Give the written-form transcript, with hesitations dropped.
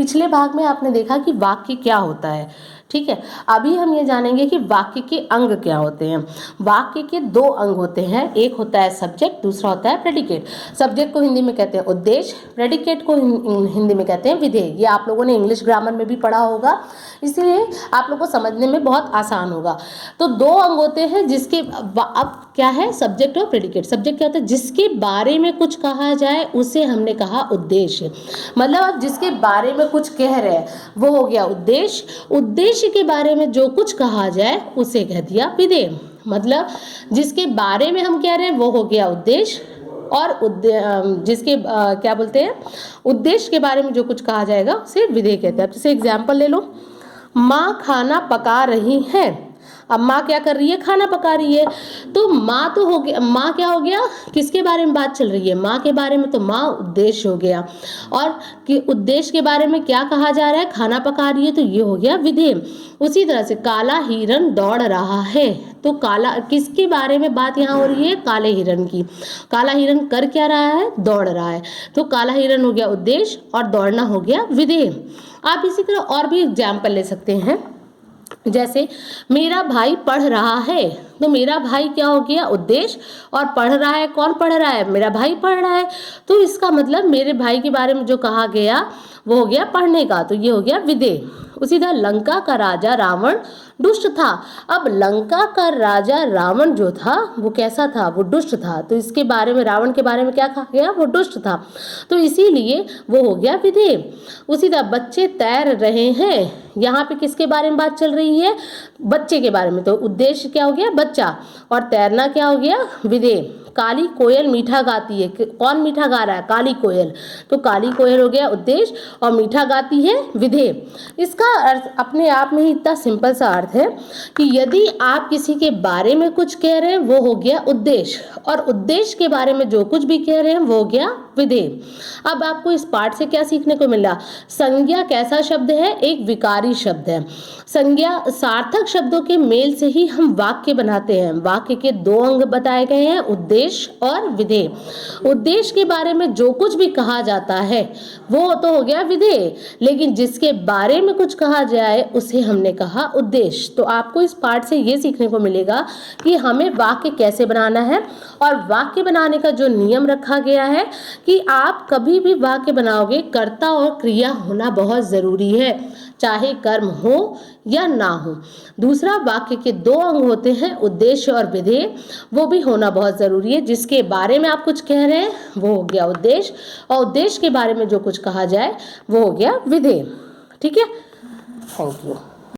पिछले भाग में आपने देखा कि वाक्य क्या होता है, ठीक है। अभी हम ये जानेंगे कि वाक्य के अंग क्या होते हैं। वाक्य के दो अंग होते हैं, एक होता है सब्जेक्ट, दूसरा होता है प्रेडिकेट। सब्जेक्ट को हिंदी में कहते हैं उद्देश्य, प्रेडिकेट को हिंदी में कहते हैं विधेय। ये आप लोगों ने इंग्लिश ग्रामर में भी पढ़ा होगा, इसलिए आप लोगों को समझने में बहुत आसान होगा। तो दो अंग होते हैं जिसके अब क्या है, सब्जेक्ट और प्रेडिकेट। सब्जेक्ट क्या होता है, जिसके बारे में कुछ कहा जाए उसे हमने कहा उद्देश्य। मतलब आप जिसके बारे में कुछ कह रहे हैं वो हो गया उद्देश्य। उद्देश्य के बारे में जो कुछ कहा जाए उसे कह दिया विधेय। मतलब जिसके बारे में हम कह रहे हैं वो हो गया उद्देश्य, और जिसके क्या बोलते हैं, उद्देश्य के बारे में जो कुछ कहा जाएगा उसे विधेय कहते हैं। जैसे एग्जाम्पल ले लो, माँ खाना पका रही है। अब माँ क्या कर रही है, खाना पका रही है। तो माँ तो हो गया, माँ क्या हो गया, किसके बारे में बात चल रही है, माँ के बारे में, तो माँ उद्देश्य हो गया। और कि उद्देश्य के बारे में क्या कहा जा रहा है, खाना पका रही है, तो ये हो गया विधेय। उसी तरह से काला हिरण दौड़ रहा है, तो काला किसके बारे में बात यहाँ हो रही है, काले हिरण की। काला हिरण कर क्या रहा है, दौड़ रहा है। तो काला हिरण हो गया उद्देश्य और दौड़ना हो गया विधेय। आप इसी तरह और भी एग्जाम्पल ले सकते हैं। जैसे मेरा भाई पढ़ रहा है, तो मेरा भाई क्या हो गया उद्देश्य, और पढ़ रहा है, कौन पढ़ रहा है, मेरा भाई पढ़ रहा है। तो इसका मतलब मेरे भाई के बारे में जो कहा गया वो हो गया पढ़ने का, तो ये हो गया विधेय। उसी तरह लंका का राजा रावण दुष्ट था। अब लंका का राजा रावण जो था वो कैसा था, वो दुष्ट था। तो इसके बारे में, रावण के बारे में क्या कहा गया, वो दुष्ट था, तो इसीलिए वो हो गया विधेय। उसी तरह बच्चे तैर रहे हैं, यहाँ पे किसके बारे में बात चल रही है, बच्चे के बारे में, तो उद्देश्य क्या हो गया बच्चा, और तैरना क्या हो गया विधेय। काली कोयल मीठा गाती है, कौन मीठा गा रहा है, काली कोयल, तो काली कोयल हो गया उद्देश्य, और मीठा गाती है विधेय। इसका अर्थ अपने आप में ही इतना सिंपल सा अर्थ है कि यदि आप किसी के बारे में कुछ कह रहे हैं वो हो गया उद्देश्य, और उद्देश्य के बारे में जो कुछ भी कह रहे हैं वो हो गया विधेय। अब आपको इस पाठ से क्या सीखने को मिला, संज्ञा कैसा शब्द है, एक विकारी शब्द है। संज्ञा सार्थक शब्दों के मेल से ही हम वाक्य बनाते हैं। वाक्य के दो अंग बताए गए हैं, उद्देश्य और विधेय। उद्देश्य के बारे में जो कुछ भी कहा जाता है वो तो हो गया विधेय, लेकिन जिसके बारे में कुछ कहा जाए उसे हमने कहा उद्देश्य। तो आपको इस पाठ से ये सीखने को मिलेगा कि हमें वाक्य कैसे बनाना है, और वाक्य बनाने का जो नियम रखा गया है कि आप कभी भी वाक्य बनाओगे कर्ता और क्रिया होना बहुत जरूरी है, चाहे कर्म हो या ना हो। दूसरा, वाक्य के दो अंग होते हैं उद्देश्य और विधेय, वो भी होना बहुत जरूरी है। जिसके बारे में आप कुछ कह रहे हैं वो हो गया उद्देश्य, और उद्देश्य के बारे में जो कुछ कहा जाए वो हो गया विधेय। ठीक है, थैंक यू।